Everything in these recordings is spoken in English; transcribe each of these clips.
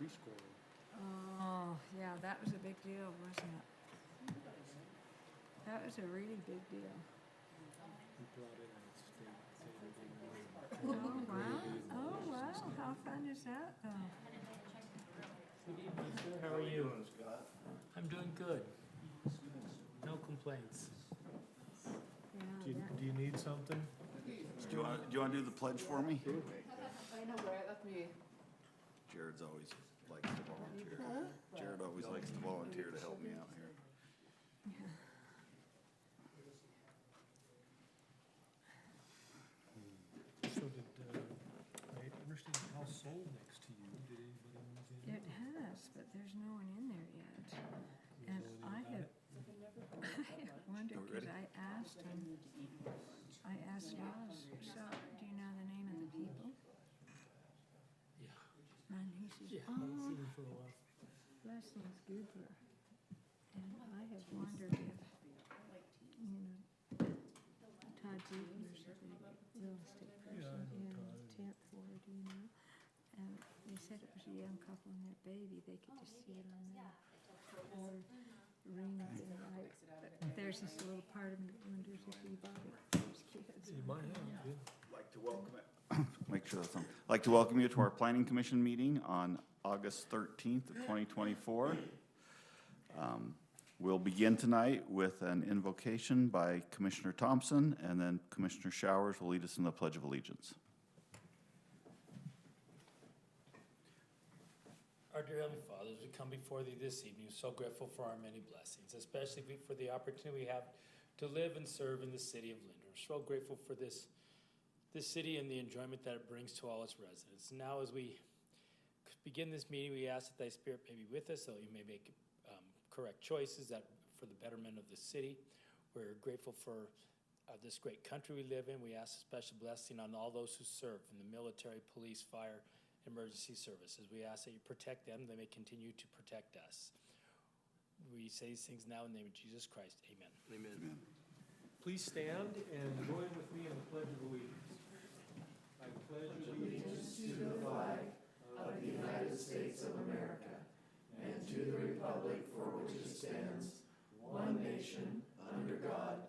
preschooler. Oh, yeah, that was a big deal, wasn't it? That was a really big deal. He brought in a state Oh, wow. Oh, wow. How fun is that, though? Good evening, sir. How are you? I'm doing good. No complaints. Yeah, Do you need something? Do you want to do the pledge for me? I know, right? Let me. Jared's always likes to volunteer. Jared always likes to volunteer to help me out here. So did, I understand the house sold next to you. Did anybody move in? it has, but there's no one in there yet. Do you And know I anything have, about it? I have wondered, Oh, because really? I asked Ross, so do you know the name of the people? Yeah. And he says, Yeah, I haven't oh, seen him for a while. last name's Gubler. And I have wondered if, you know, Todd Ziegler's a big real estate Yeah, I person know in Todd. 10th Ward, you know. And they said it was a young couple and their baby, they could just see it on their ring thing, right? But there's this little part of me that wonders if he bought it for his kids. You might have, yeah. Like to welcome it. Make sure that's on. Like to welcome you to our Planning Commission meeting on August 13th of 2024. We'll begin tonight with an invocation by Commissioner Thompson, and then Commissioner Showers will lead us in the Pledge of Allegiance. Our dear Heavenly Father, as we come before Thee this evening, we're so grateful for our many blessings, especially for the opportunity we have to live and serve in the city of Lindon. We're so grateful for this city and the enjoyment that it brings to all its residents. Now, as we begin this meeting, we ask that Thy Spirit may be with us, so you may make correct choices that for the betterment of the city. We're grateful for this great country we live in. We ask a special blessing on all those who serve in the military, police, fire, emergency services. We ask that you protect them, they may continue to protect us. We say these things now in the name of Jesus Christ. Amen. Amen. Please stand and join with me in the Pledge of Allegiance. I pledge allegiance to the flag of the United States of America and to the republic for which it stands, one nation, under God,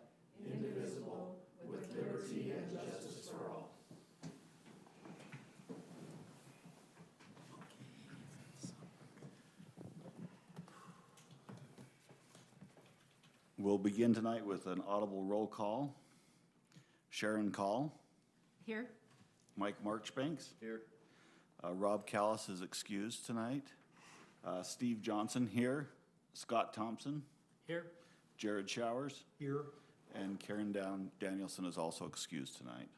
indivisible, with liberty and justice for all. We'll begin tonight with an audible roll call. Sharon Call. Here? Mike Marchbanks. Here. Rob Callis is excused tonight. Steve Johnson here. Scott Thompson. Here. Jared Showers. Here. And Karen Danielson is also excused tonight.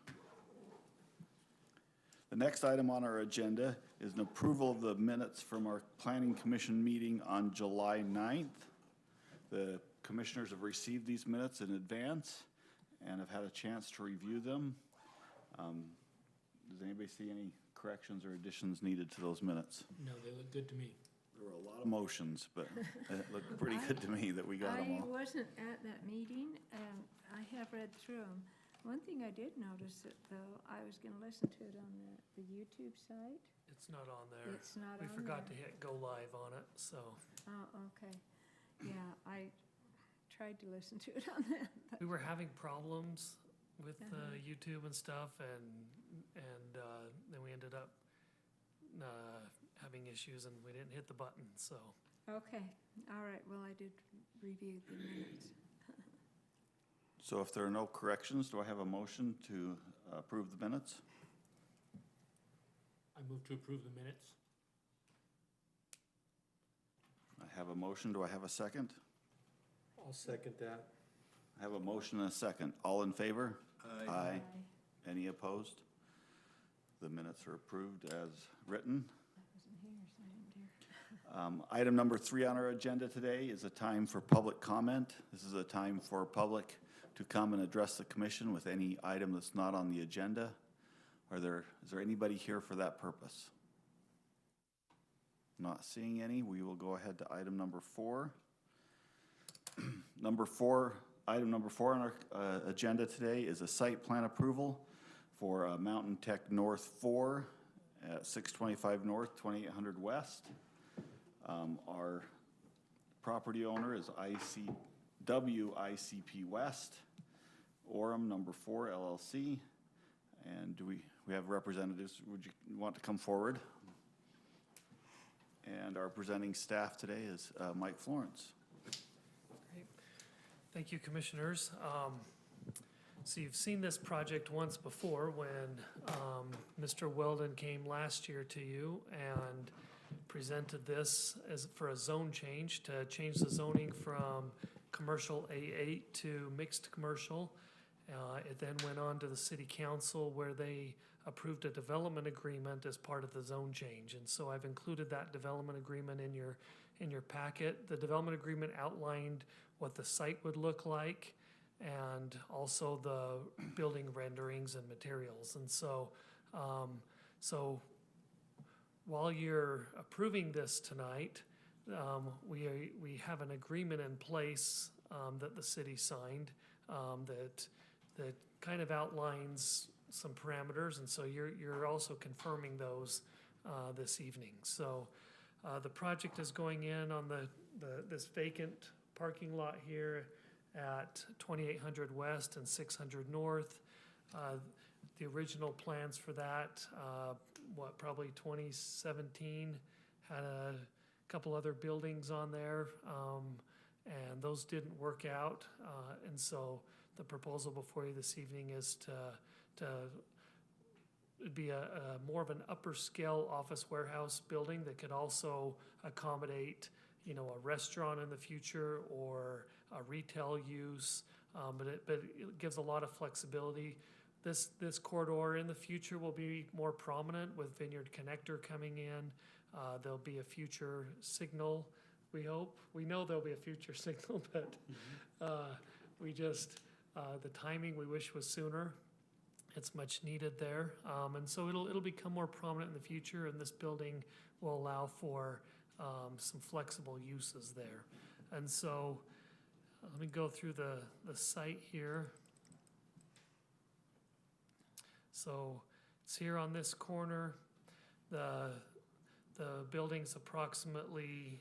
The next item on our agenda is an approval of the minutes from our Planning Commission meeting on July 9th. The commissioners have received these minutes in advance and have had a chance to review them. Does anybody see any corrections or additions needed to those minutes? No, they look good to me. There were a lot of motions, but it looked pretty good to me that we got them I all. wasn't at that meeting, and I have read through them. One thing I did notice that, though, I was gonna listen to it on the YouTube site. It's not on there. It's not We on forgot to there. hit go live on it, so Oh, okay. Yeah, I tried to listen to it on that, but we were having problems with Uh-huh. YouTube and stuff, and then we ended up having issues, and we didn't hit the button. So okay, all right, well, I did review the minutes. So if there are no corrections, do I have a motion to approve the minutes? I move to approve the minutes. I have a motion. Do I have a second? I'll second that. I have a motion and a second. All in favor? Aye. I Any opposed? The minutes are approved as written. wasn't here, so I didn't dare. Item number 3 on our agenda today is a time for public comment. This is a time for public to come and address the commission with any item that's not on the agenda. Is there anybody here for that purpose? Not seeing any. We will go ahead to item number 4. Item number 4 on our agenda today is a site plan approval for Mountain Tech North 4 at 625 North, 2800 West. Our property owner is WICP West, Orem number 4 LLC. And we have representatives. Would you want to come forward? And our presenting staff today is Mike Florence. Great. Thank you, Commissioners. So you've seen this project once before when Mr. Weldon came last year to you and presented this as for a zone change to change the zoning from commercial A8 to mixed commercial. It then went on to the city council where they approved a development agreement as part of the zone change. And so I've included that development agreement in your packet. The development agreement outlined what the site would look like and also the building renderings and materials. And so, while you're approving this tonight, we have an agreement in place that the city signed that kind of outlines some parameters, and so you're also confirming those this evening. So the project is going in on this vacant parking lot here at 2800 West and 600 North. The original plans for that, probably 2017, had a couple other buildings on there, and those didn't work out. And so the proposal before you this evening is to be a more of an upper scale office warehouse building that could also accommodate, a restaurant in the future or a retail use, but it gives a lot of flexibility. This corridor in the future will be more prominent with Vineyard Connector coming in. There'll be a future signal, we hope. We know there'll be a future signal, but the timing we wish was sooner. It's much needed there. And so it'll become more prominent in the future, and this building will allow for some flexible uses there. And so let me go through the site here. So it's here on this corner. The building's approximately,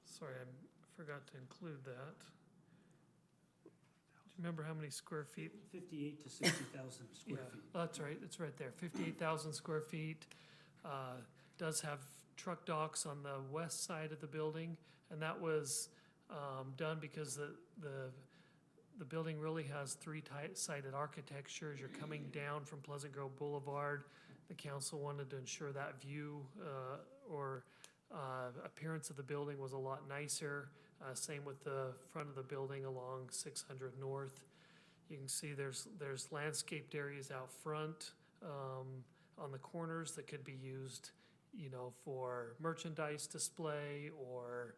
sorry, I forgot to include that. Do you remember how many square feet? 58 to 60,000 square feet. That's right, it's right there, 58,000 square feet. Does have truck docks on the west side of the building, and that was done because the building really has three-sided architecture. As you're coming down from Pleasant Grove Boulevard, the council wanted to ensure that view or appearance of the building was a lot nicer. Same with the front of the building along 600 North. You can see there's landscaped areas out front on the corners that could be used, for merchandise display or,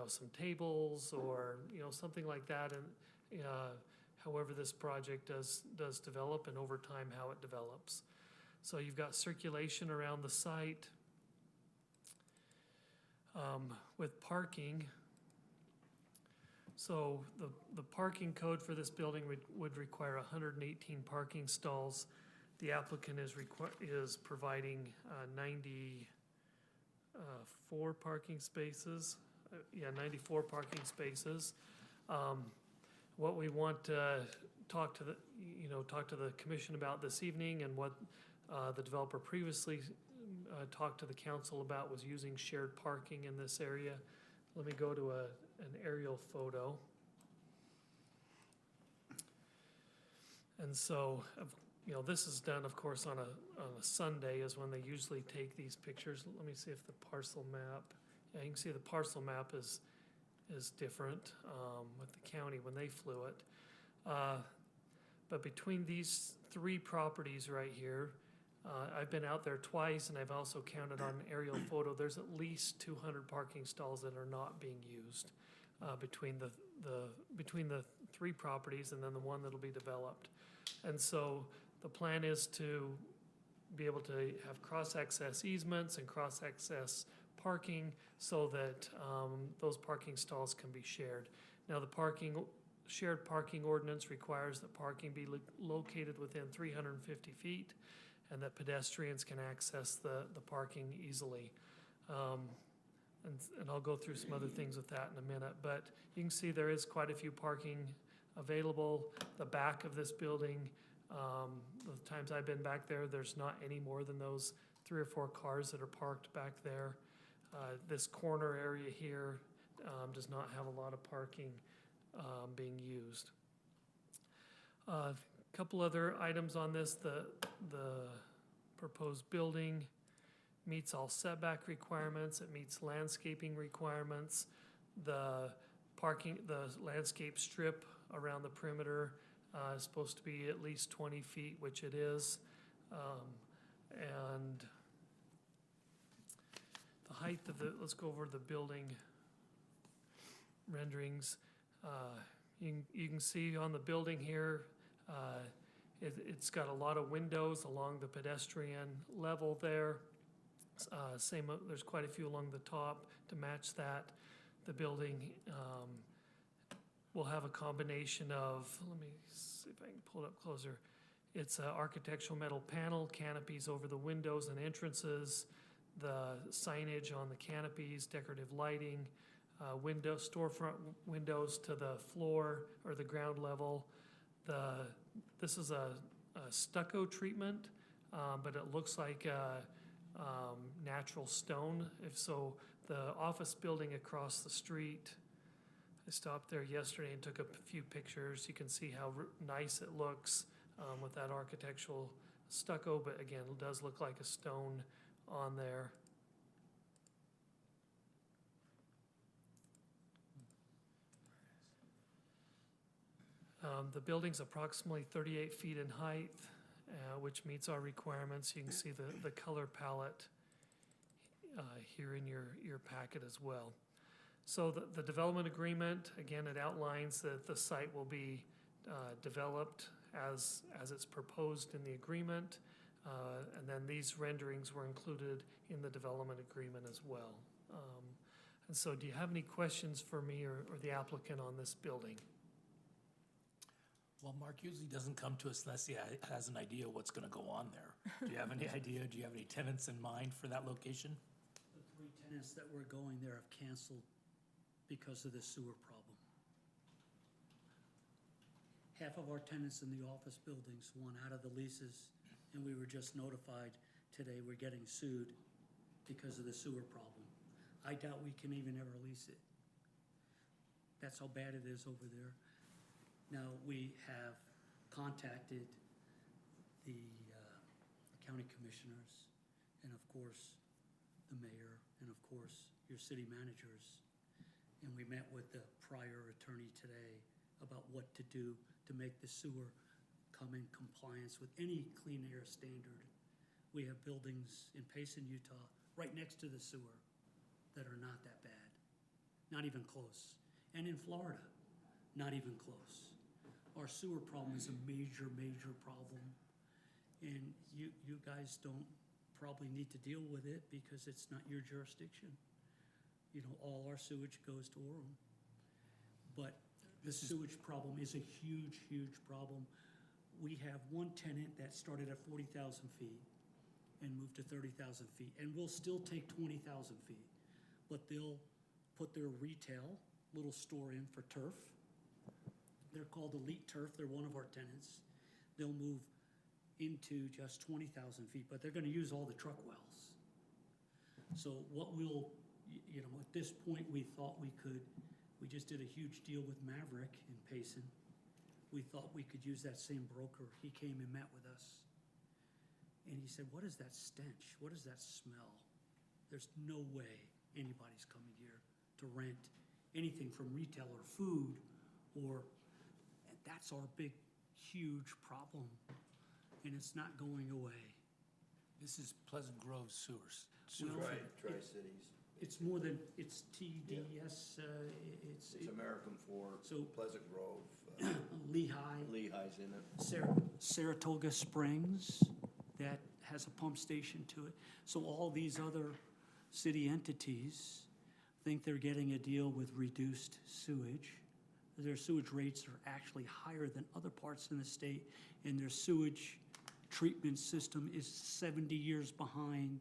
some tables or, something like that. And however this project does develop and over time how it develops. So you've got circulation around the site with parking. So the parking code for this building would require 118 parking stalls. The applicant is providing 94 parking spaces. 94 parking spaces. What we want to talk to the commission about this evening, and what the developer previously talked to the council about, was using shared parking in this area. Let me go to an aerial photo. And so, this is done, of course, on a Sunday is when they usually take these pictures. Let me see if the parcel map. Yeah, you can see the parcel map is different with the county when they flew it. But between these three properties right here, I've been out there twice, and I've also counted on an aerial photo. There's at least 200 parking stalls that are not being used between the three properties and then the one that'll be developed. And so the plan is to be able to have cross-access easements and cross-access parking so that those parking stalls can be shared. Now, the shared parking ordinance requires that parking be located within 350 feet, and that pedestrians can access the parking easily. And I'll go through some other things with that in a minute, but you can see there is quite a few parking available. The back of this building, the times I've been back there, there's not any more than those 3 or 4 cars that are parked back there. This corner area here does not have a lot of parking being used. A couple other items on this, the proposed building meets all setback requirements, it meets landscaping requirements. The landscape strip around the perimeter is supposed to be at least 20 feet, which it is. And the height of let's go over the building renderings. You can see on the building here, it's got a lot of windows along the pedestrian level there. There's quite a few along the top to match that. The building will have a combination of, let me see if I can pull it up closer. It's architectural metal panel, canopies over the windows and entrances, the signage on the canopies, decorative lighting, storefront windows to the floor or the ground level. This is a stucco treatment, but it looks like natural stone. If so, the office building across the street, I stopped there yesterday and took a few pictures. You can see how nice it looks with that architectural stucco, but again, it does look like a stone on there. The building's approximately 38 feet in height, which meets our requirements. You can see the color palette here in your packet as well. So the development agreement, again, it outlines that the site will be developed as it's proposed in the agreement. And then these renderings were included in the development agreement as well. And so do you have any questions for me or the applicant on this building? Well, Mark usually doesn't come to us unless he has an idea what's going to go on there. Do you have any idea? Do you have any tenants in mind for that location? The 3 tenants that were going there have canceled because of the sewer problem. Half of our tenants in the office buildings want out of the leases, and we were just notified today we're getting sued because of the sewer problem. I doubt we can even ever lease it. That's how bad it is over there. Now, we have contacted the county commissioners and, of course, the mayor and, of course, your city managers. And we met with the prior attorney today about what to do to make the sewer come in compliance with any clean air standard. We have buildings in Payson, Utah, right next to the sewer that are not that bad, not even close. And in Florida, not even close. Our sewer problem is a major, major problem. And you guys don't probably need to deal with it because it's not your jurisdiction. You know, all our sewage goes to Orem. But the sewage problem is a huge, huge problem. We have one tenant that started at 40,000 feet and moved to 30,000 feet, and we'll still take 20,000 feet. But they'll put their retail little store in for turf. They're called Elite Turf. They're one of our tenants. They'll move into just 20,000 feet, but they're going to use all the truck wells. So what we'll, you know, at this point, we thought we just did a huge deal with Maverick in Payson. We thought we could use that same broker. He came and met with us. And he said, what is that stench? What is that smell? There's no way anybody's coming here to rent anything from retail or food or... That's our big, huge problem, and it's not going away. This is Pleasant Grove sewers. Well, Tri-Cities. It's more than, it's TDS, It's American for So- Pleasant Grove. Lehigh, Lehigh's in it. Saratoga Springs, that has a pump station to it. So all these other city entities think they're getting a deal with reduced sewage. Their sewage rates are actually higher than other parts in the state, and their sewage treatment system is 70 years behind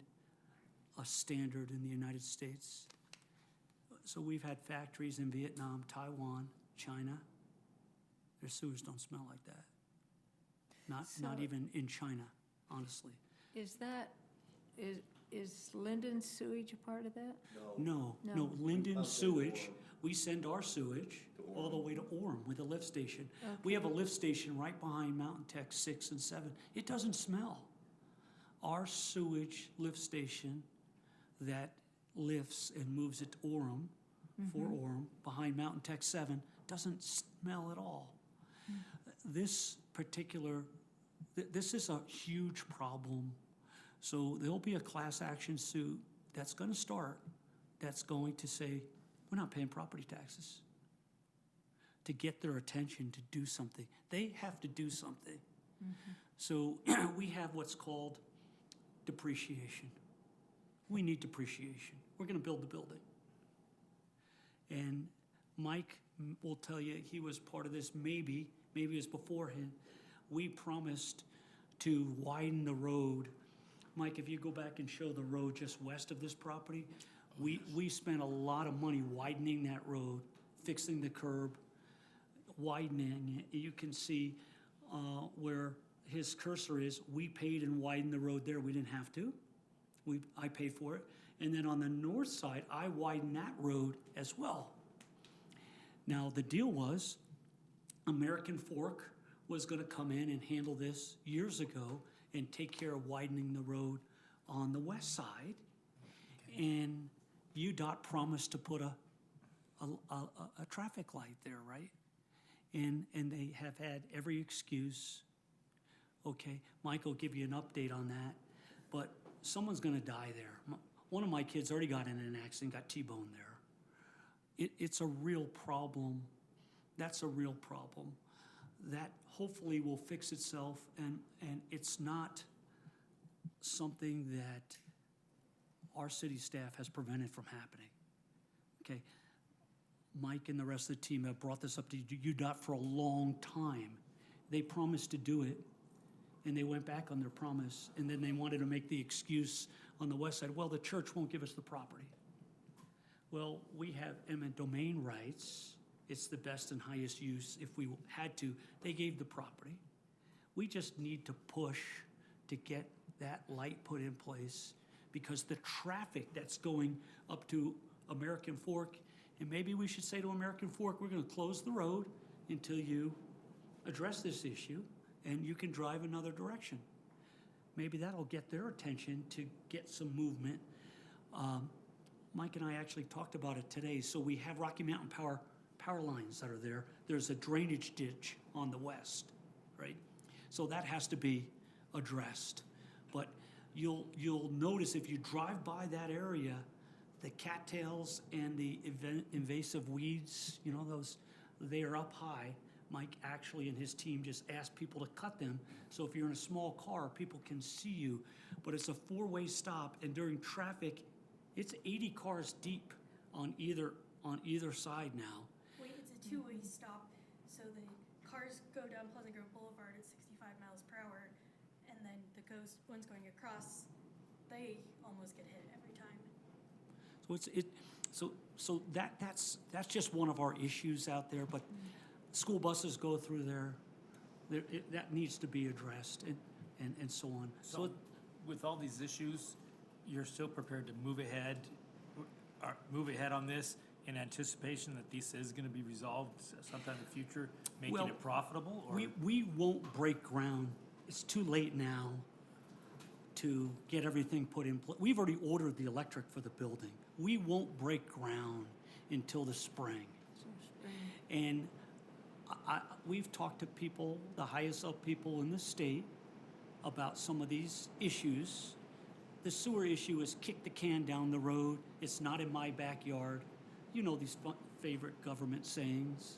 a standard in the United States. So we've had factories in Vietnam, Taiwan, China. Their sewers don't smell like that. Not So- even in China, honestly. Is that, is Lindon sewage a part of that? No, No. no, Lindon Pump it to sewage, Orem. we send our sewage To all the Orem. way to Orem with a lift station. We have a lift station right behind Mountain Tech 6 and 7. It doesn't smell. Our sewage lift station that lifts and moves it to Orem, for Orem, behind Mountain Tech 7, doesn't smell at all. This particular, this is a huge problem. So there'll be a class action suit that's gonna start, that's going to say, we're not paying property taxes. To get their attention to do something. They have to do something. So we have what's called depreciation. We need depreciation. We're gonna build the building. And Mike will tell you, he was part of this, maybe it was before him. We promised to widen the road. Mike, if you go back and show the road just west of this property, we spent a lot of money widening that road, fixing the curb, widening it. You can see where his cursor is. We paid and widened the road there. We didn't have to. I paid for it. And then on the north side, I widened that road as well. Now, the deal was American Fork was going to come in and handle this years ago and take care of widening the road on the west side. And UDOT promised to put a traffic light there, right? And they have had every excuse. Okay, Mike will give you an update on that. But someone's going to die there. One of my kids already got in an accident, got T-boned there. It's a real problem. That's a real problem. That hopefully will fix itself, and it's not something that our city staff has prevented from happening. Okay, Mike and the rest of the team have brought this up to UDOT for a long time. They promised to do it, and they went back on their promise, and then they wanted to make the excuse on the west side, well, the church won't give us the property. Well, we have eminent domain rights. It's the best and highest use if we had to. They gave the property. We just need to push to get that light put in place because the traffic that's going up to American Fork, and maybe we should say to American Fork, we're going to close the road until you address this issue and you can drive another direction. Maybe that'll get their attention to get some movement. Mike and I actually talked about it today. So we have Rocky Mountain power lines that are there. There's a drainage ditch on the west, right? So that has to be addressed. But you'll notice if you drive by that area, the cattails and the invasive weeds, you know, they are up high. Mike actually and his team just asked people to cut them. So if you're in a small car, people can see you. But it's a four-way stop, and during traffic, it's 80 cars deep on either side now. Wait, it's a two-way stop, so the cars go down Pleasant Grove Boulevard at 65 miles per hour, and then the ones going across, they almost get hit every time. So that's just one of our issues out there, but school buses go through there. That needs to be addressed and so on. So with all these issues, you're still prepared to move ahead on this in anticipation that this is going to be resolved sometime in the future, making Well, it profitable? Or We won't break ground. It's too late now to get everything put in place. We've already ordered the electric for the building. We won't break ground until the spring. And we've talked to people, the highest up people in the state, about some of these issues. The sewer issue is kick the can down the road. It's not in my backyard. You know these favorite government sayings.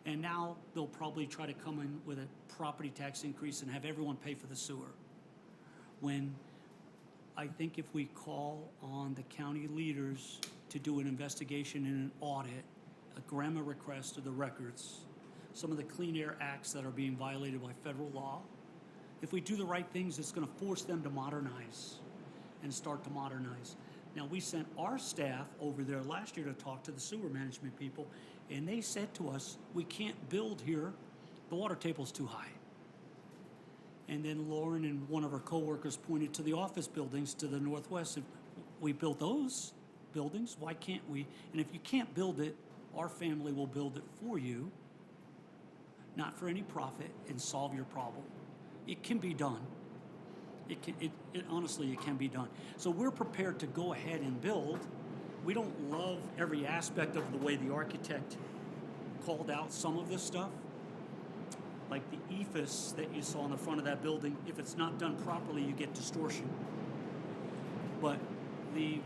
And now they'll probably try to come in with a property tax increase and have everyone pay for the sewer. When I think if we call on the county leaders to do an investigation and an audit, a grammar request of the records, some of the Clean Air Acts that are being violated by federal law, if we do the right things, it's gonna force them to modernize and start to modernize. Now, we sent our staff over there last year to talk to the sewer management people, and they said to us, we can't build here, the water table's too high. And then Lauren and one of her coworkers pointed to the office buildings to the northwest. If we built those buildings, why can't we? And if you can't build it, our family will build it for you, not for any profit, and solve your problem. It can be done. Honestly, it can be done. So we're prepared to go ahead and build. We don't love every aspect of the way the architect called out some of this stuff. Like the ephes that you saw on the front of that building, if it's not done properly, you get distortion. But the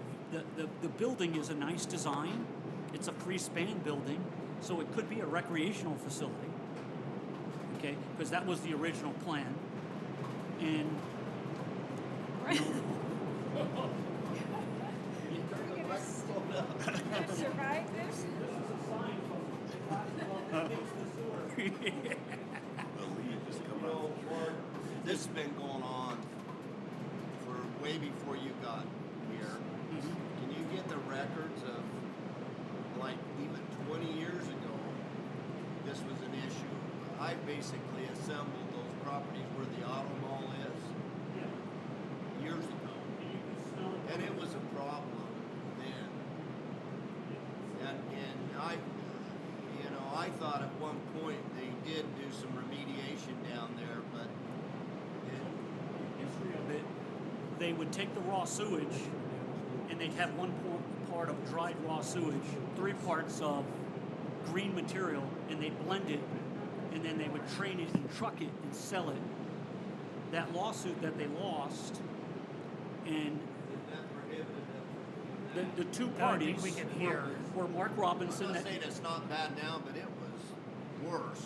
building is a nice design. It's a free-span building, so it could be a recreational facility, okay? Because that was the original plan. And Survive this? This has been going on for way before you got here. Can you get the records of, like, even 20 years ago, this was an issue? I basically assembled those properties where the auto mall is years ago. And it was a problem then. And I thought at one point they did do some remediation down there, but they would take the raw sewage and they'd have one part of dried raw sewage, 3 parts of green material, and they'd blend it, and then they would train it and truck it and sell it. That lawsuit that they lost, and the two parties we can hear. were Mark Robinson. I'm not saying it's not bad now, but it was worse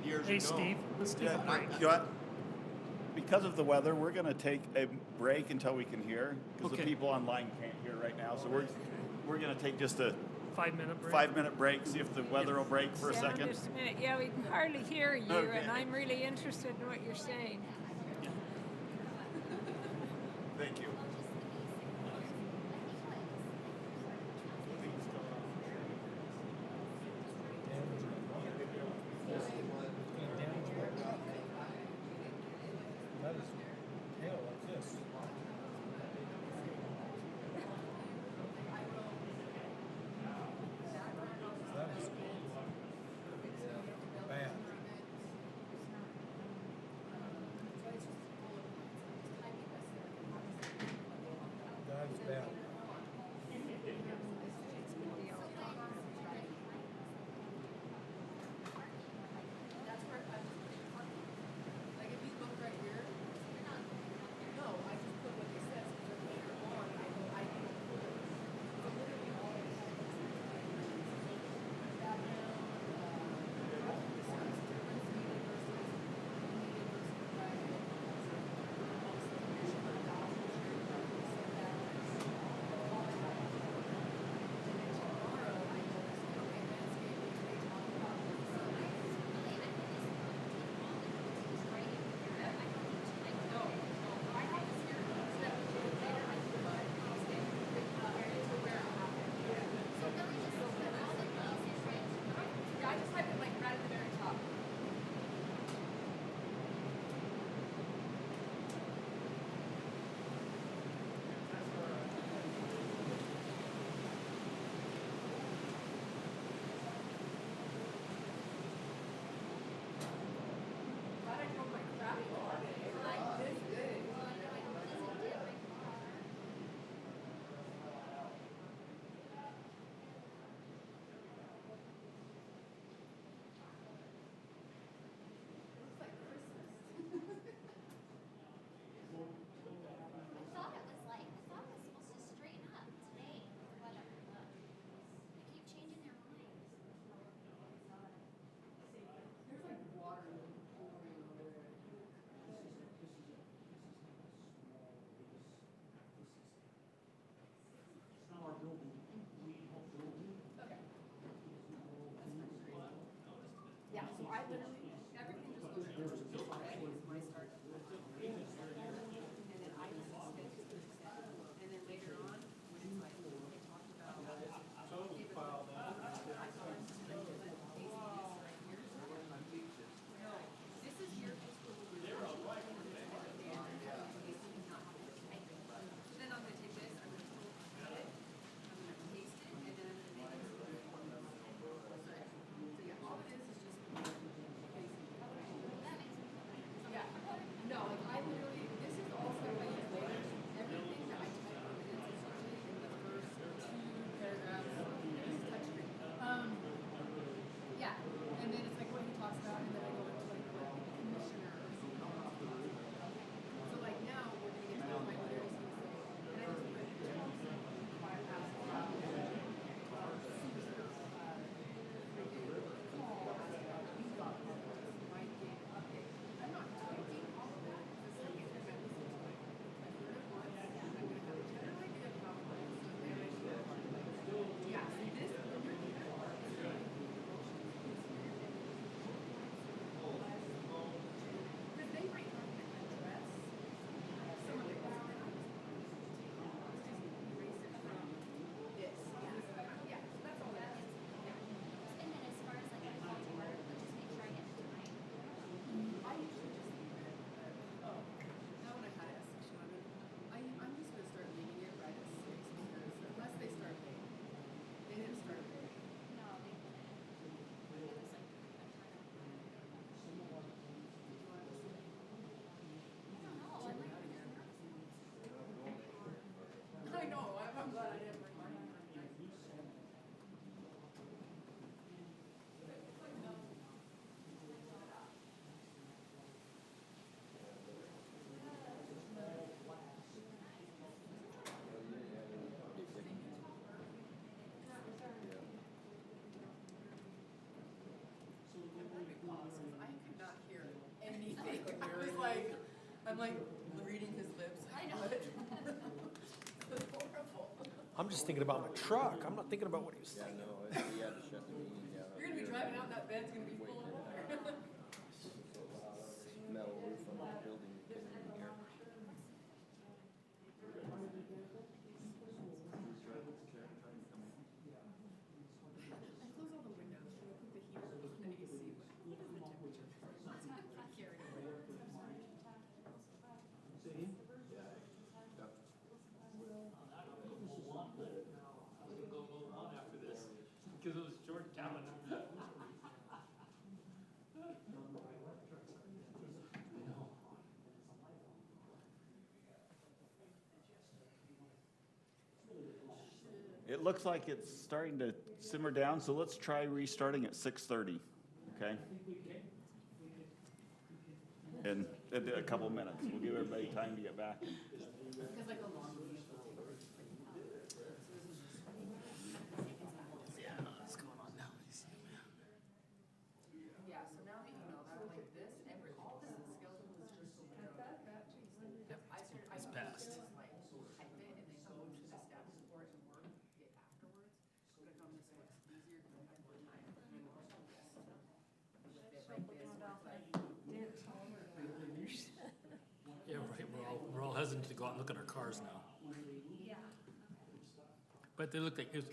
years Hey, ago. Steve, let's take a break. You know what? Because of the weather, we're going to take a break until we can hear, because Okay. the people online can't hear right now. So we're going to take just a 5-minute break. 5-minute break, see if the weather will break for a Stand second. just a minute. Yeah, we can hardly hear you, Okay. and I'm really interested in what you're saying. Thank you. That is hail like this. That is bad. I'm like reading his lips. I know. It's horrible. I'm just thinking about my truck. I'm not thinking about what he was saying. You're gonna be driving out, that bed's gonna be full of water. Metal roof on the building. I close all the windows, so I put the heater, then you can see what is the temperature. Carried away. Because it was George Calvin. It looks like it's starting to simmer down, so let's try restarting at 6:30, okay? In a couple minutes. We'll give everybody time to get back. Because like a long leash will take over. Yeah, so now that you know that, like this, all this skeleton was just so good. Yep. It's passed. Like, I fit and then go to the staff support and work it afterwards. But I found this was easier because I had more time. And then also this. With it like this, where it's like, Yeah, right, we're all hesitant to go out and look at our cars now. yeah. But they looked like, it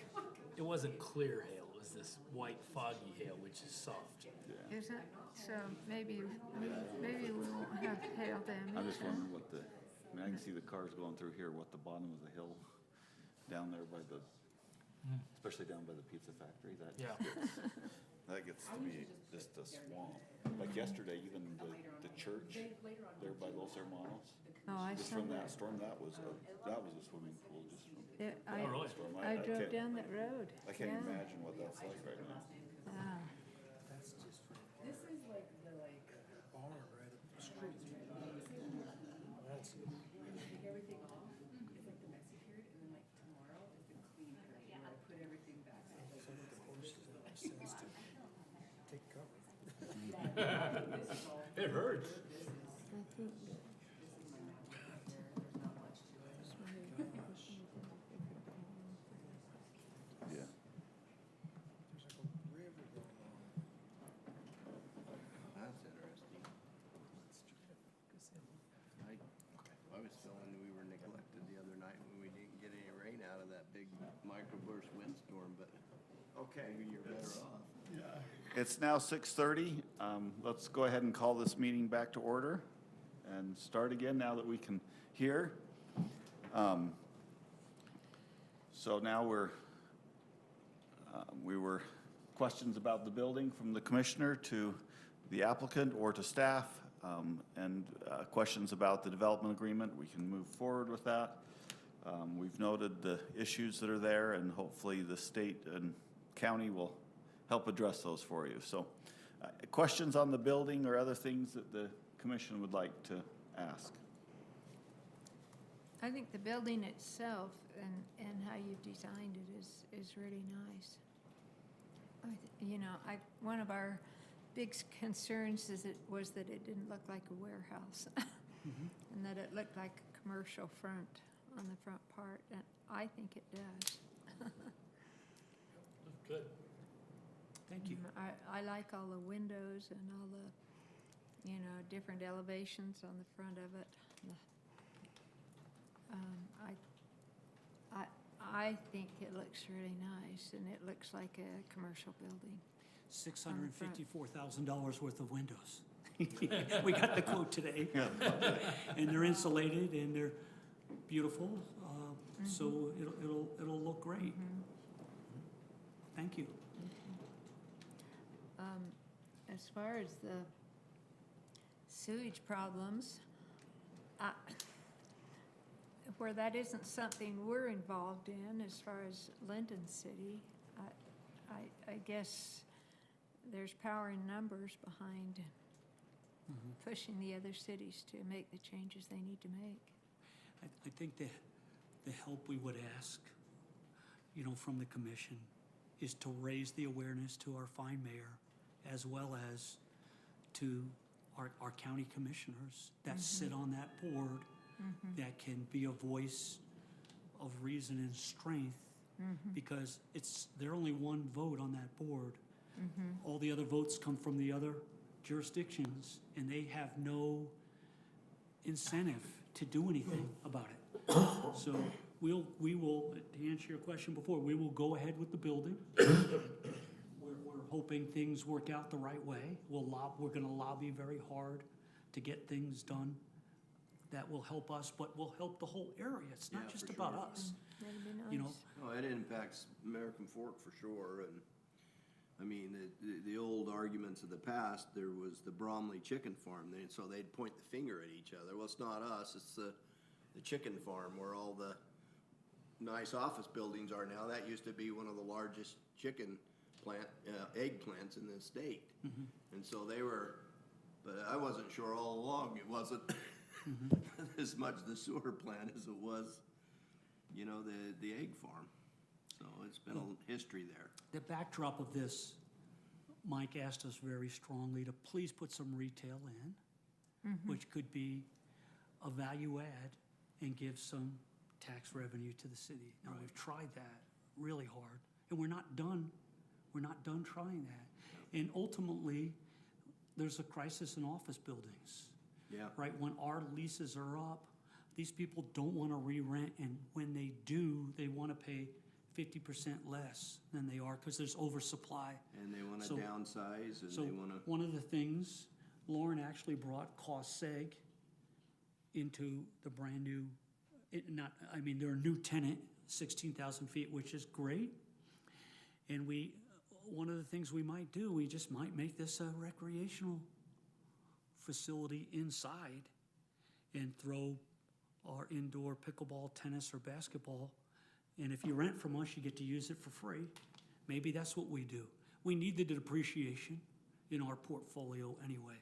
wasn't clear hail, it was this white foggy hail, which is soft. Is it? So maybe we won't have hail damage. I'm just huh? wondering what I can see the cars going through here, what the bottom of the hill down there by the, especially down by the pizza factory, Yeah. that gets to be just a swamp. Like yesterday, even the church there by Los Hermanos, Oh, I just saw from that that. storm, that was a swimming pool just from Oh, really? the storm. I drove can't- down that road. I can't Yeah. imagine what that's like right now. Ah. This is like the Bar right up the street. That's, take everything off. It's like the messy period, and then like tomorrow is the clean period. Where I put everything back. some of the horses that have sense to take cover. This is all. It hurts. I think Yeah. There's like a river going on. That's interesting. I was feeling we were neglected the other night when we didn't get any rain out of that big microburst windstorm, but maybe you're better off. It's now 6:30. Let's go ahead and call this meeting back to order and start again now that we can hear. So now we were questions about the building from the commissioner to the applicant or to staff, and questions about the development agreement. We can move forward with that. We've noted the issues that are there, and hopefully the state and county will help address those for you. So, questions on the building or other things that the commission would like to ask? I think the building itself and how you've designed it is really nice. One of our big concerns was that it didn't look like a warehouse. And that it looked like a commercial front on the front part, and I think it does. Good. Thank you. I like all the windows and all the, different elevations on the front of it. I think it looks really nice, and it looks like a commercial building. $654,000 worth of windows. We got the quote today. And they're insulated and they're beautiful, so it'll look great. Thank you. As far as the sewage problems, where that isn't something we're involved in as far as Lindon City, I guess there's power in numbers behind pushing the other cities to make the changes they need to make. I think the help we would ask, from the commission is to raise the awareness to our fine mayor, as well as to our county commissioners that sit on that board that can be a voice of reason and strength, because they're only one vote on that board. All the other votes come from the other jurisdictions, and they have no incentive to do anything about it. So we will, to answer your question before, we will go ahead with the building. We're hoping things work out the right way. We're gonna lobby very hard to get things done that will help us, but will help the whole area. It's not Yeah, just for about sure. us. That'd be You know, nice. No, it impacts American Fork for sure, and, I mean, the old arguments of the past, there was the Bromley chicken farm, so they'd point the finger at each other. Well, it's not us, it's the chicken farm where all the nice office buildings are now. That used to be one of the largest chicken egg plants in the state. And so they were, but I wasn't sure all along, it wasn't as much the sewer plant as it was, you know, the egg farm. So it's been a history there. the backdrop of this, Mike asked us very strongly to please put some retail in, which could be a value add and give some tax revenue to the city. Now, we've tried that really hard, and we're not done trying that. And ultimately, there's a crisis in office buildings. Yeah. Right, when our leases are up, these people don't wanna re-rent, and when they do, they wanna pay 50% less than they are, cause there's oversupply. And they wanna So- downsize, and So, they wanna, one of the things, Lauren actually brought cost seg into the brand new, they're a new tenant, 16,000 feet, which is great. And one of the things we might do, we just might make this a recreational facility inside and throw our indoor pickleball, tennis, or basketball. And if you rent from us, you get to use it for free. Maybe that's what we do. We need the depreciation in our portfolio anyway.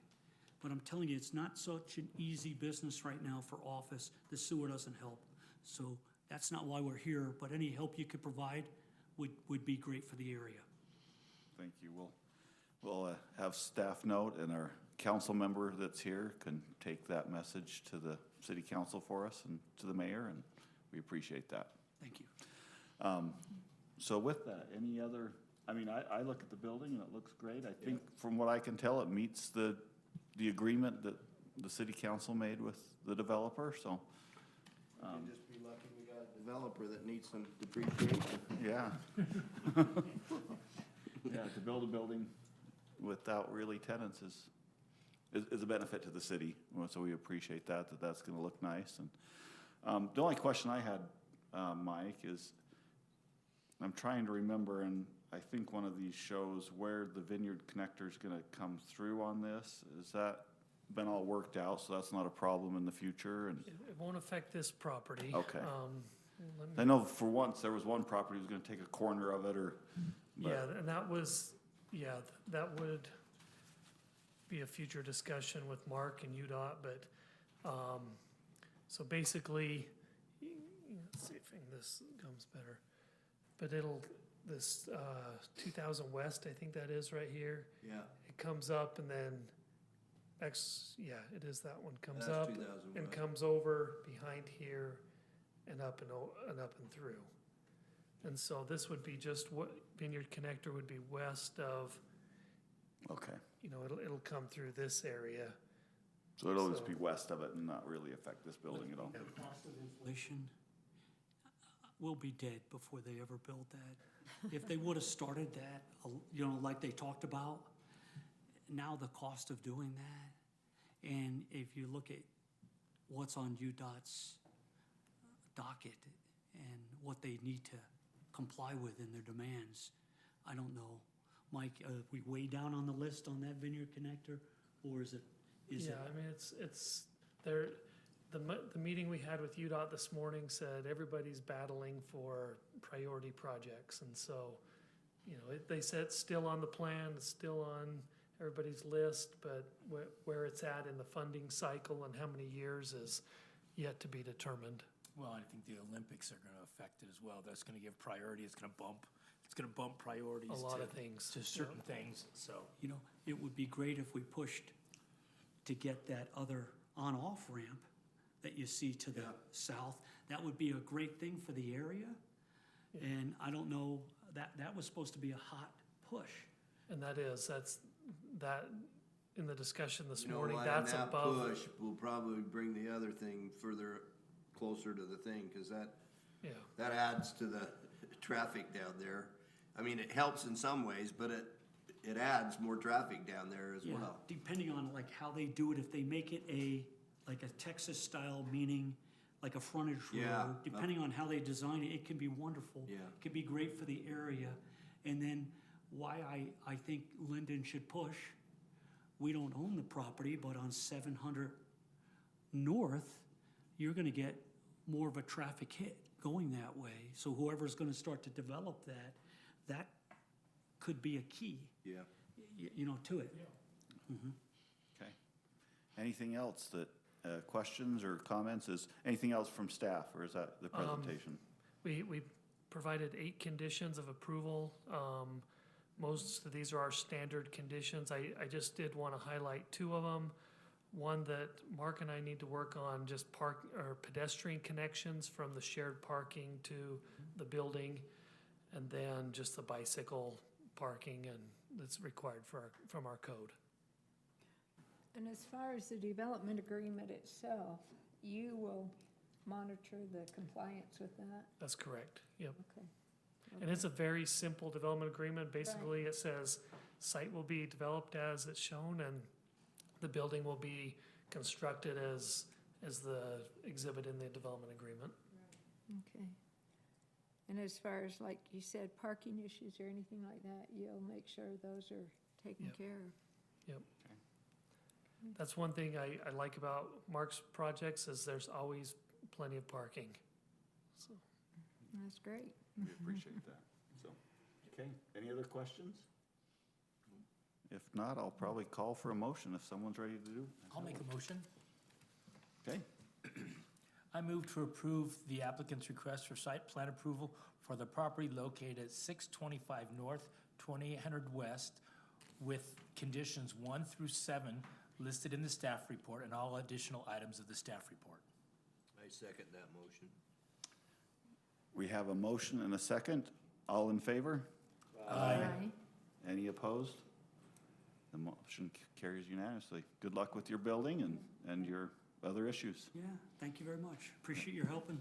But I'm telling you, it's not such an easy business right now for office. The sewer doesn't help. So that's not why we're here, but any help you could provide would be great for the area. Thank you. We'll have staff note, and our council member that's here can take that message to the city council for us and to the mayor, and we appreciate that. Thank you. So with that, any other, I look at the building and it looks great. I think from what I can tell, it meets the agreement that the city council made with the developer, so. you'd just be lucky we got a developer that needs some depreciation. Yeah. Yeah, to build a building without really tenants is a benefit to the city, so we appreciate that's gonna look nice. And the only question I had, Mike, is I'm trying to remember, and I think one of these shows where the Vineyard Connector is gonna come through on this. Is that been all worked out, so that's not a problem in the future? And It won't affect this property. Okay. Let me- I know for once, there was one property that was gonna take a corner of it, Yeah, and that would be a future discussion with Mark and UDOT, but, so basically, let's see if this comes better. But this 2000 West, I think that is right here, Yeah, it comes up and then, it is that one, comes that's up 2000 and west. comes over behind here and up and through. And so this would be just what Vineyard Connector would be west of, okay. it'll come through this area. So it'll just So- be west of it and not really affect this building at all? The cost of inflation will be dead before they ever build that. If they would've started that, like they talked about, now the cost of doing that, and if you look at what's on UDOT's docket and what they need to comply with in their demands, I don't know. Mike, we way down on the list on that Vineyard Connector, or is it? It's there, the meeting we had with UDOT this morning said everybody's battling for priority projects, and so, they said it's still on the plan, it's still on everybody's list, but where it's at in the funding cycle and how many years is yet to be determined. Well, I think the Olympics are gonna affect it as well. That's gonna give priority, it's gonna bump priorities A lot of things. to certain things, so. It would be great if we pushed to get that other on-off ramp that you see to the Yeah. south. That would be a great thing for the area. Yeah. And I don't know, that was supposed to be a hot push. And that, in the discussion this You know morning, what, that's and that above. push will probably bring the other thing further, closer to the thing, cause that Yeah, adds to the traffic down there. I mean, it helps in some ways, but it adds more traffic down there as Yeah, well. depending on like how they do it, if they make it like a Texas style, meaning like a frontage Yeah. road, depending on how they design it, it can be wonderful. Yeah. It can be great for the area. And then why I think Lindon should push, we don't own the property, but on 700 North, you're gonna get more of a traffic hit going that way. So whoever's gonna start to develop that could be a key, Yeah. you know, to it. Okay. Anything else that, questions or comments? Is anything else from staff, or is that the presentation? we provided 8 conditions of approval. Most of these are our standard conditions. I just did want to highlight 2 of them. One that Mark and I need to work on, just pedestrian connections from the shared parking to the building, and then just the bicycle parking and that's required from our code. And as far as the development agreement itself, you will monitor the compliance with that? That's correct, yep. Okay. And it's a very simple development agreement. Basically, it says site will be developed as it's shown and the building will be constructed as the exhibit in the development agreement. Okay. And as far as, like you said, parking issues or anything like that, you'll make sure those are taken Yep. care of? Yep. That's one thing I like about Mark's projects is there's always plenty of parking. So, That's great. We appreciate that. So, okay, any other questions? If not, I'll probably call for a motion if someone's ready to do. I'll make a motion. Okay, I move to approve the applicant's request for site plan approval for the property located at 625 North, 2800 West, with conditions 1 through 7 listed in the staff report and all additional items of the staff report. I second that motion. we have a motion and a second. All in favor? Any opposed? The motion carries unanimously. Good luck with your building and your other issues. Yeah, thank you very much. Appreciate your help and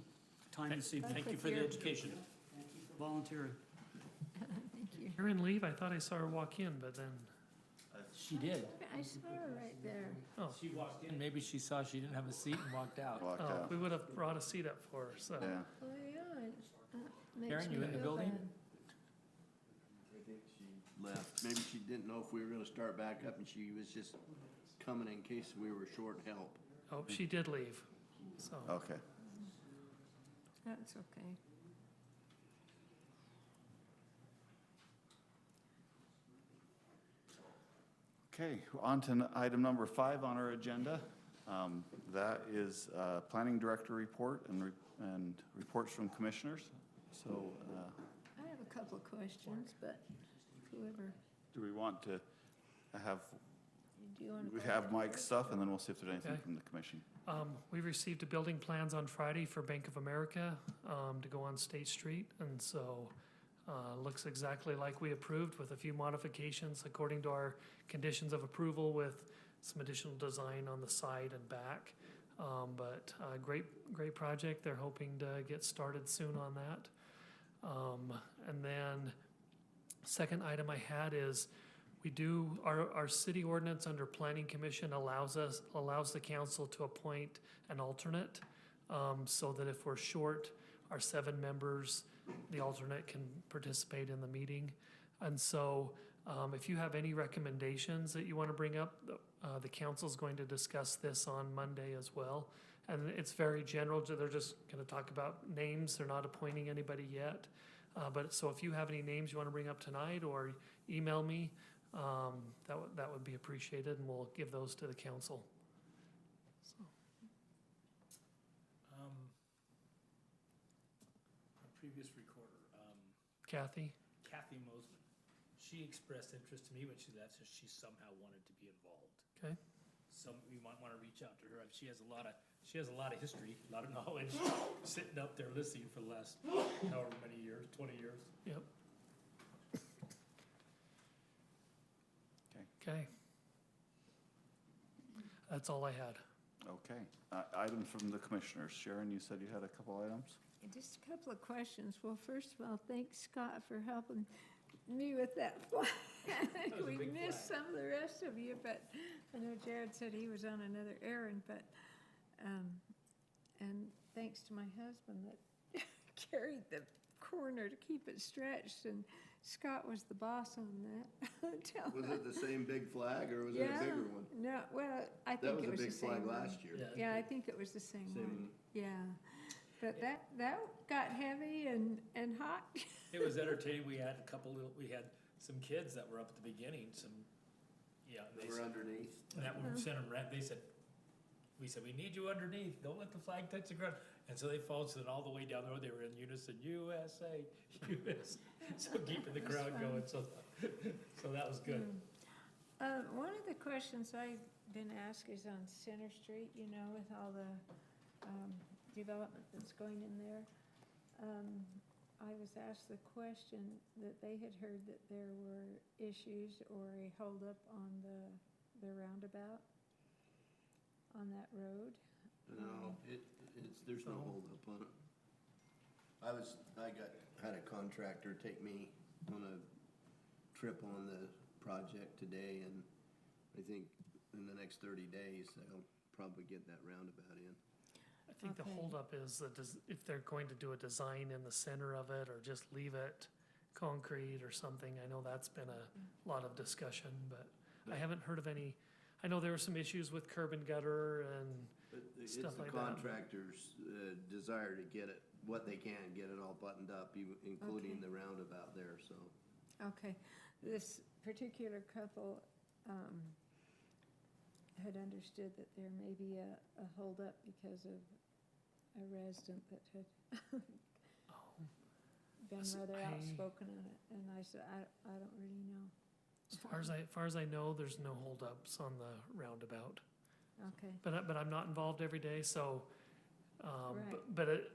time this evening. Thank you with for the your- education. Thank you for volunteering. Thank you. you're in leave, I thought I saw her walk in, but then, She did. I saw her right there. oh, She walked in, maybe she saw she didn't have a seat and walked out. Walked oh, out. we would have brought a seat up for her, so. Yeah, Oh, yeah, makes Karen, me you in the feel building? bad. I think she left. Maybe she didn't know if we were gonna start back up and she was just coming in case we were short help. Oh, she did leave, so. okay. That's okay. Okay, on to item number 5 on our agenda. That is Planning Director report and reports from commissioners. So I have a couple of questions, but whoever, do we want to have, do you want to? we have Mike's stuff and then we'll see if there's anything Okay. from the commission. We received a building plans on Friday for Bank of America to go on State Street, and so looks exactly like we approved with a few modifications according to our conditions of approval with some additional design on the side and back. But great project. They're hoping to get started soon on that. And then second item I had is our city ordinance under planning commission allows the council to appoint an alternate, so that if we're short our 7 members, the alternate can participate in the meeting. And so, if you have any recommendations that you want to bring up, the council's going to discuss this on Monday as well. And it's very general, they're just gonna talk about names, they're not appointing anybody yet. But so if you have any names you want to bring up tonight or email me, that would be appreciated, and we'll give those to the council. So, Our previous recorder, Kathy? Kathy Mosman, she expressed interest to me when she left, so she somehow wanted to be involved. Okay. we might wanna reach out to her. She has a lot of history, a lot of knowledge, sitting up there listening for the last however many years, 20 years. Yep. Okay. Okay. That's all I had. Okay. Items from the commissioners. Sharon, you said you had a couple items? Just a couple of questions. Well, first of all, thanks Scott for helping me with that flag. was a We big missed flag. some of the rest of you, but I know Jared said he was on another errand, but, and thanks to my husband that carried the corner to keep it stretched, and Scott was the boss on that. Tell Was it the same big flag or was it a Yeah. bigger one? No, well, I That think was it a was the big same flag one. last year. Yeah, I think it was the same Same one, one. yeah. But that got heavy and hot. It was entertaining. We had some kids that were up at the beginning, They were underneath. and that we sent them, we said, we need you underneath, don't let the flag touch the ground. And so they followed, so then all the way down the road, they were in unison, USA, USA. So keeping the crowd going, so that was good. One of the questions I've been asked is on Center Street, you know, with all the development that's going in there. I was asked the question that they had heard that there were issues or a holdup on the roundabout on that road. No, there's no holdup on it. I had a contractor take me on a trip on the project today, and I think in the next 30 days, they'll probably get that roundabout in. I think the Okay. holdup is that if they're going to do a design in the center of it or just leave it concrete or something. I know that's been a lot of discussion, but I haven't heard of any. I know there were some issues with curb and gutter and But it's Stuff the like that. contractor's desire to get it, what they can, get it all buttoned up, including Okay. the roundabout there, so. Okay, this particular couple had understood that there may be a holdup because of a resident that had been rather outspoken on it, and I said, I don't really know. as far as I know, there's no holdups on the roundabout. Okay, But I'm not involved every day, so, Right. but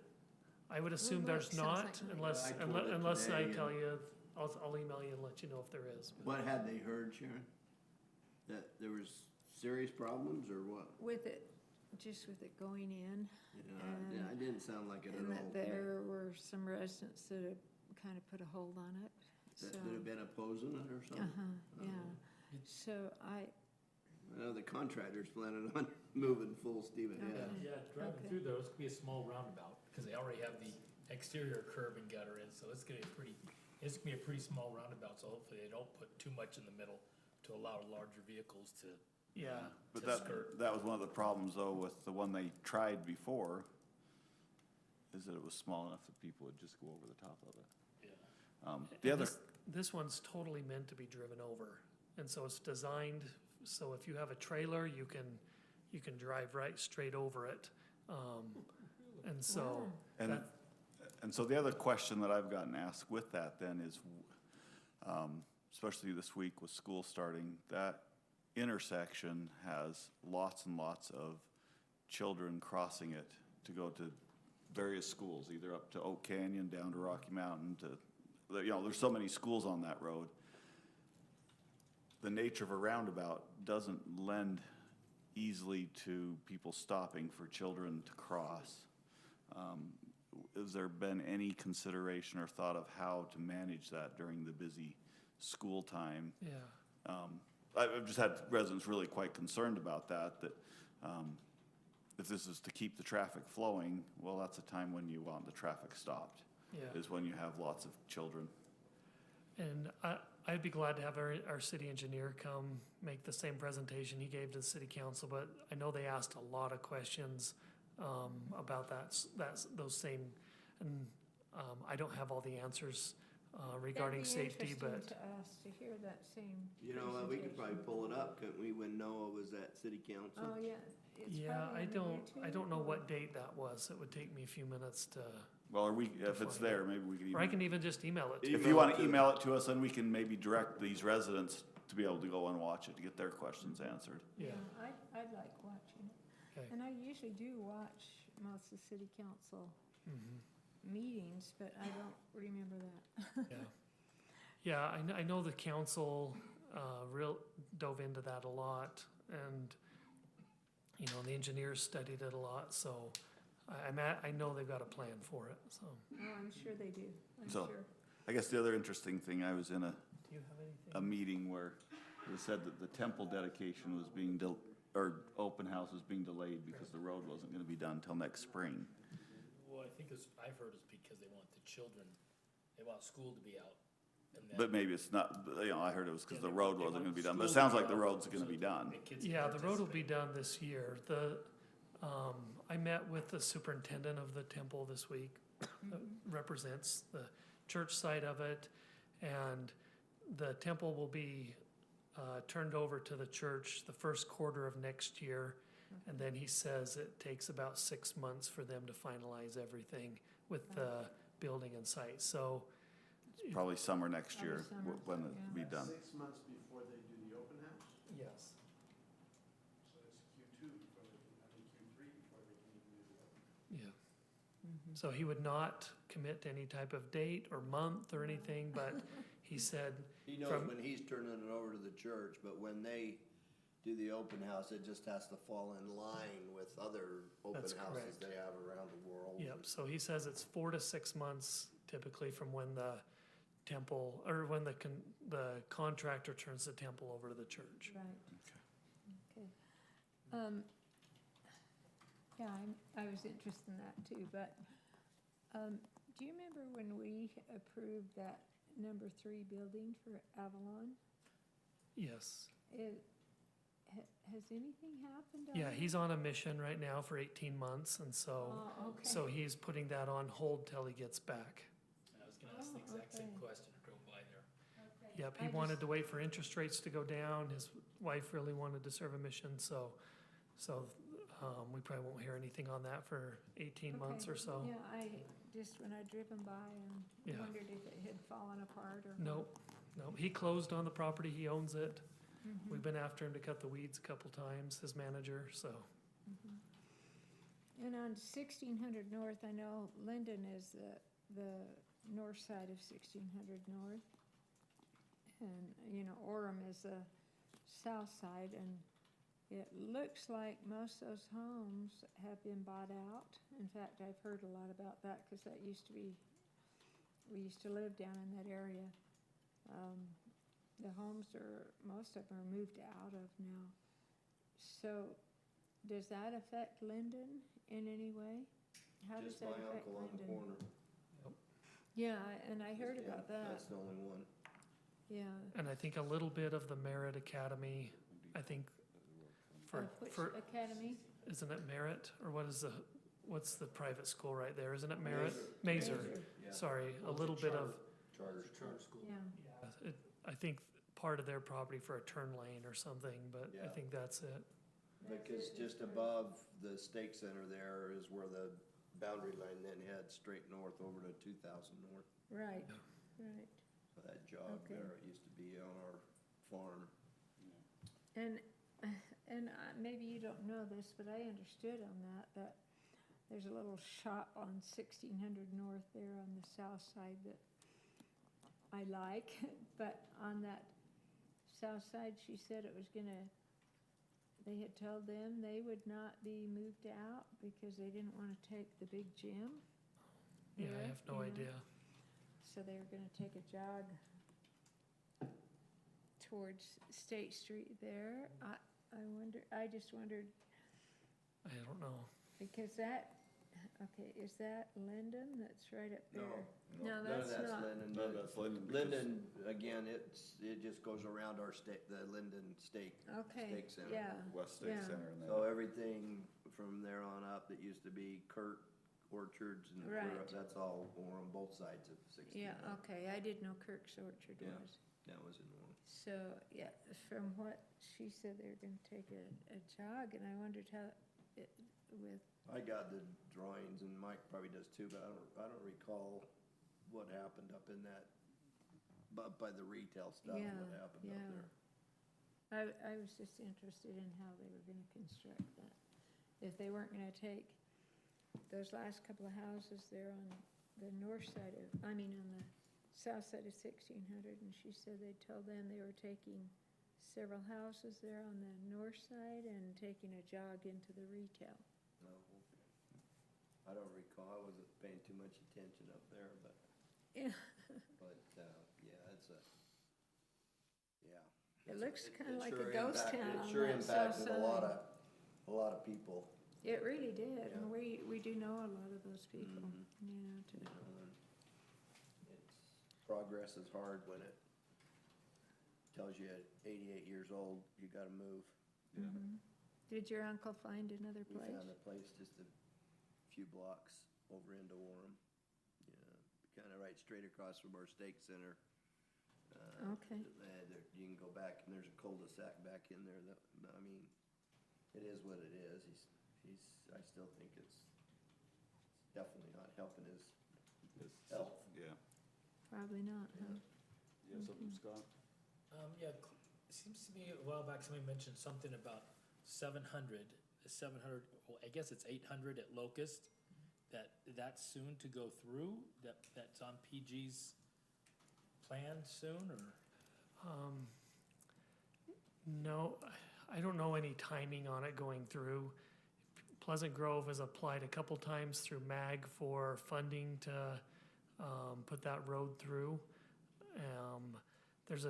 I would assume Well, there's sounds not like maybe- unless, I told it unless I today tell and- you, I'll email you and let you know if there is. but- What had they heard, Sharon? That there was serious problems or what? with it, just with it going in, Yeah, it didn't sound like it at and all. that there were some residents that had kind of put a hold on it, so. That have been opposing it or something? Uh-huh, yeah, so I I know the contractor's planning on moving full steam ahead. Okay. Yeah, driving Okay. through there, it's gonna be a small roundabout, because they already have the exterior curb and gutter in, so it's gonna be a pretty small roundabout, so hopefully they don't put too much in the middle to allow larger vehicles to. Yeah, But To that, skirt. that was one of the problems though with the one they tried before, is that it was small enough that people would just go over the top of it. Yeah. The And other, this one's totally meant to be driven over, and so it's designed, so if you have a trailer, you can drive right straight over it. And so, and, that- and so the other question that I've gotten asked with that then is, especially this week with school starting, that intersection has lots and lots of children crossing it to go to various schools, either up to Oak Canyon, down to Rocky Mountain, to, you know, there's so many schools on that road. The nature of a roundabout doesn't lend easily to people stopping for children to cross. Has there been any consideration or thought of how to manage that during the busy school time? yeah, I've just had residents really quite concerned about that if this is to keep the traffic flowing, well, that's a time when you want the traffic stopped, yeah. is when you have lots of children. And I'd be glad to have our city engineer come make the same presentation he gave to the city council, but I know they asked a lot of questions about those same, and I don't have all the answers regarding safety, That'd but be interesting to us to hear that same You know, we could probably presentation. pull it up, couldn't we, when Noah was at city council? Oh, yeah. It's yeah, probably I on don't YouTube, know or- what date that was. It would take me a few minutes to, Well, if it's there, maybe we could or I even, can even just email it to if you. you want to email it to us, then we can maybe direct these residents to be able to go and watch it, to get their questions answered. Yeah. I'd like watching it. Okay. And I usually do watch most of the city council Mhm. meetings, but I don't remember that. Yeah. Yeah, I know the council, real dove into that a lot, and, you know, the engineers studied it a lot, so I know they've got a plan for it, so. Oh, I'm sure they do, I'm So- sure. I guess the other interesting thing, I was in Do you have anything? a meeting where it said that the temple dedication was being, or open house was being delayed because the road wasn't gonna be done till next spring. Well, I think I've heard it's because they want the children, they want school to be out. And then But maybe it's not, you know, I heard it was because Yeah, the they road want- they wasn't want gonna be the done, but it school to sounds be like the out road's gonna so be done. the kids can Yeah, the road will be participate. done this year. I met with the superintendent of the temple this week, that represents the church side of it, and the temple will be turned over to the church the first quarter of next year, and then he says it takes about 6 months for them to finalize everything with the building and site, so, Probably summer next Probably year summer, when yeah. it'll be done. 6 months before they do the open house? yes. So it's Q2 before they can, I think Q3 before they can even do the open. Yeah. Mhm. So he would not commit to any type of date or month or anything, but he said, He knows From- when he's turning it over to the church, but when they do the open house, it just has to fall in line with other open That's houses correct. they have around the world. yep, so he says it's 4 to 6 months typically from when the temple, or when the contractor turns the temple over to the church. Right. Okay. Yeah, I was interested in that too, but, do you remember when we approved that number 3 building for Avalon? Yes, Has anything happened on yeah, that? he's on a mission right now for 18 months, and so, Oh, okay. so he's putting that on hold till he gets back. I was gonna ask the Oh, exact same okay. question, I drove by there. Okay. Yep, I he wanted just- to wait for interest rates to go down, his wife really wanted to serve a mission, so, we probably won't hear anything on that for 18 months Okay. or so. Yeah, when I driven by and Yeah. wondered if it had fallen apart or. Nope, nope, he closed on the property, he owns it. Mhm. We've been after him to cut the weeds a couple times, his manager, so. Mhm. And on 1600 North, I know Lindon is the north side of 1600 North. And, you know, Orem is the south side, and it looks like most of those homes have been bought out. In fact, I've heard a lot about that, because that used to be, we used to live down in that area. The homes most of them are moved out of now. So, does that affect Lindon in any way? How does Just that my affect uncle on the Lindon? corner. Yeah, and I heard Yeah, about that, That's the only one. yeah. And I think a little bit of the Merit Academy, I think, Which for, academy? isn't it Merit, or what's the private school right there, isn't it Merit? Mazer, sorry, a little bit of, Charter school. Yeah, I think part of their property for a turn lane or something, but I Yeah. think that's it. Because just above the stake center there is where the boundary line then heads straight north over to 2000 North. right, right. So that jog Okay. there, it used to be on our farm. And maybe you don't know this, but I understood on that there's a little shop on 1600 North there on the south side that I like, but on that south side, she said it was they had told them they would not be moved out because they didn't want to take the big gym. Yeah, I there, have no you know. idea. So they were gonna take a jog towards State Street there. I just wondered, I don't know. because is that Lindon that's right up No, there? no, No, none of that's that's not. Linden. None of that's Linden because- Linden, again, it just goes around our the Linden Stake Okay, Stake Center. yeah, West State Yeah. Center and then. So everything from there on up that used to be Kurt Orchards and clear up, Right. that's all on both sides of 16. yeah, okay, I didn't know Kirk's Orchard Yeah. was. That was in one. So, yeah, from what she said, they were gonna take a jog, and I wondered with, I got the drawings and Mike probably does too, but I don't recall what happened up in that, by the retail stuff, Yeah, what happened yeah. up there. I was just interested in how they were gonna construct that. If they weren't gonna take those last couple of houses there on the north side of, on the south side of 1600, and she said they told them they were taking several houses there on the north side and taking a jog into the retail. No, I don't recall, I wasn't paying too much attention up there, but, Yeah, yeah, it's a, yeah. it looks kinda It like sure a ghost impacted- town on It sure that south impacted a side. lot of people. It really did, Yeah. and we do know a lot of those people, Mhm. you know, to, Progress is hard when it tells you at 88 years old, you gotta move. Mhm. Did your uncle find another We place? found a place just a few blocks over into Warren. Yeah, kinda right straight across from our steak center. Okay. You can go back and there's a cul-de-sac back in there that, I mean, it is what it is. I still think it's definitely not helping his health. Yeah. Probably not, huh? You have something, Scott? Yeah, it seems to me a while back, somebody mentioned something about 700, well, I guess it's 800 at Locust, that's soon to go through, that's on PG's plan soon, or? No, I don't know any timing on it going through. Pleasant Grove has applied a couple times through MAG for funding to put that road through. There's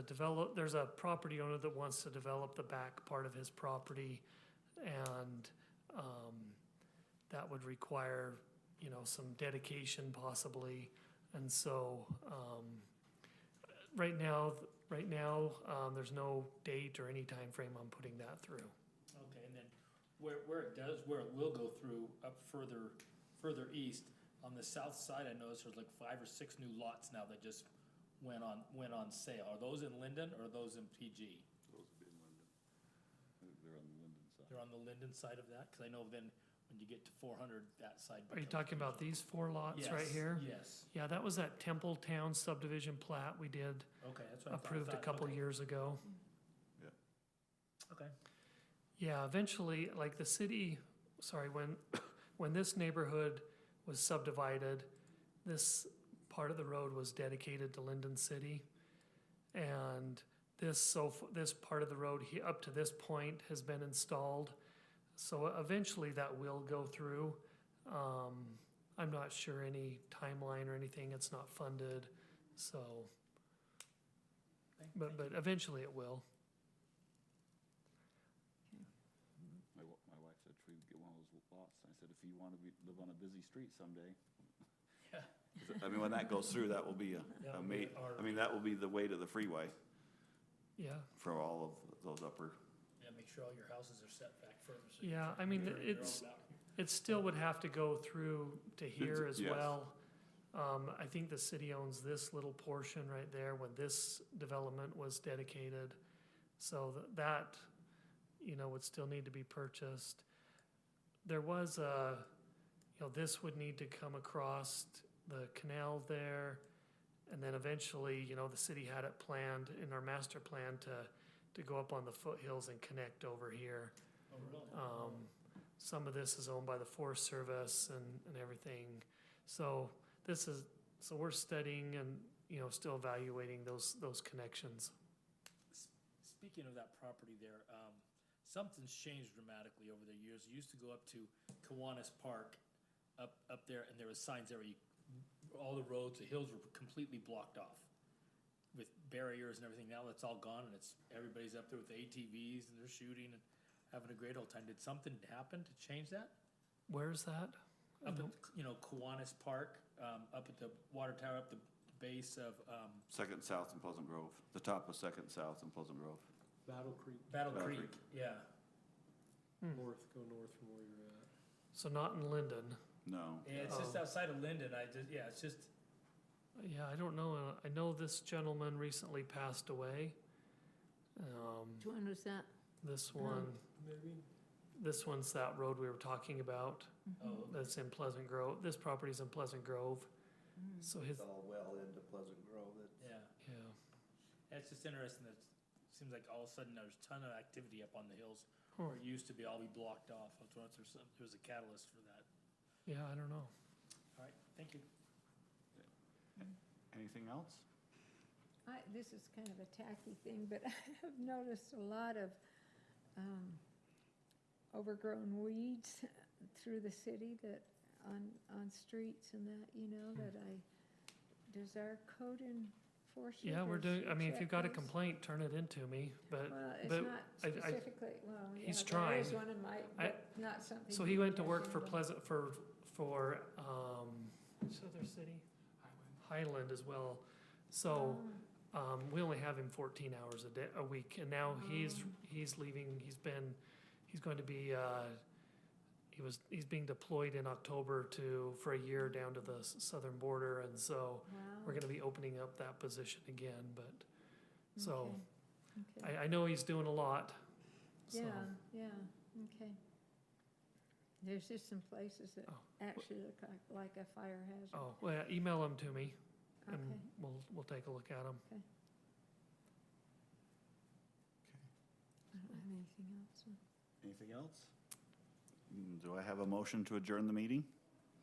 a property owner that wants to develop the back part of his property, and that would require, some dedication possibly. And so, right now, there's no date or any time frame on putting that through. Okay, and then where it will go through up further east, on the south side, I noticed there's like 5 or 6 new lots now that just went on sale. Are those in Lindon or are those in PG? Those would be in Lindon. I think they're on the Lindon side. They're on the Lindon side of that? Because I know then when you get to 400, that side. Are you becomes talking about PG. these 4 lots right Yes, here? Yes, Yeah, that was that Templetown subdivision plat we did, okay, that's what I thought. approved a couple Okay. years ago. Okay. Yeah, eventually, like the city, when this neighborhood was subdivided, this part of the road was dedicated to Lindon City. And this part of the road up to this point has been installed. So eventually that will go through. I'm not sure any timeline or anything, it's not funded, so, but eventually it will. My wife said, should we get one of those lots? I said, if you want to live on a busy street someday. Yeah. I mean, when that goes through, that will be that will be the way to the freeway Yeah, for all of those upper. Yeah, make sure all your houses are set back further. So you yeah, can I mean, turn your it's, own back. it still would have to go through to here as Yes. well. I think the city owns this little portion right there when this development was dedicated. So that, would still need to be purchased. There was this would need to come across the canal there. And then eventually, the city had it planned in our master plan to go up on the foothills and connect over here. Oh, really? Some of this is owned by the Forest Service and everything. So we're studying and, still evaluating those connections. Speaking of that property there, something's changed dramatically over the years. It used to go up to Kiwanis Park, up there, and there was signs there where all the roads, the hills were completely blocked off with barriers and everything. Now that's all gone, and everybody's up there with ATVs, and they're shooting and having a great old time. Did something happen to change that? Where's that? Up at, Kiwanis Park, up at the water tower, up the base of, Second South and Pleasant Grove, the top of Second South and Pleasant Grove. Battle Creek, Battle Battle Creek, yeah. go north from where you're at. So not in Lindon. No. Yeah, it's just outside of Lindon. It's just, Yeah, I don't know. I know this gentleman recently passed away. Which one was that? This one, Maybe? this one's that road we were talking about. oh, That's in Pleasant Grove. This property's in Pleasant Grove. So his, It's all well into Pleasant Grove. yeah. yeah. It's just interesting that seems like all of a sudden there's a ton of activity up on the hills, where it used to be all be blocked off. I was wondering if there's a catalyst for that. Yeah, I don't know. All right, thank you. Anything else? This is kind of a tacky thing, but I have noticed a lot of overgrown weeds through the city that, on streets and that, does our code enforcement? Yeah, we're doing, I mean, if you've got a complaint, turn it into me, but, Well, it's but not specifically, well, yeah, he's there trying. is one in my, but not something. so he went to work for handle. Pleasant, for, which other city? Highland as well. So, we only have him 14 hours a week, and now he's leaving, he's going to be, he's being deployed in October for a year down to the southern border, and so we're Wow. gonna be opening up that position again, but, so, Okay. I know he's doing a lot, so. Yeah, okay. There's just some places that Oh. actually look like a fire hazard. Oh, well, yeah, email them to me, and Okay. we'll take a look at them. I don't have anything else. Anything else? Do I have a motion to adjourn the meeting?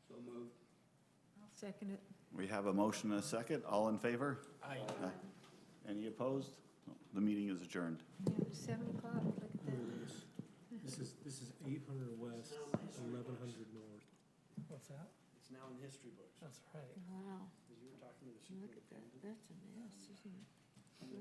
So moved. I'll second it. We have a motion and a second. All in favor? Aye. Any opposed? No, the meeting is adjourned. Yeah, 7:00, look at that. This is 800 west, 1100 north. What's that? It's now in history books. That's right. Wow, Because you were talking to the look at that. superintendent. That's a mess, isn't it?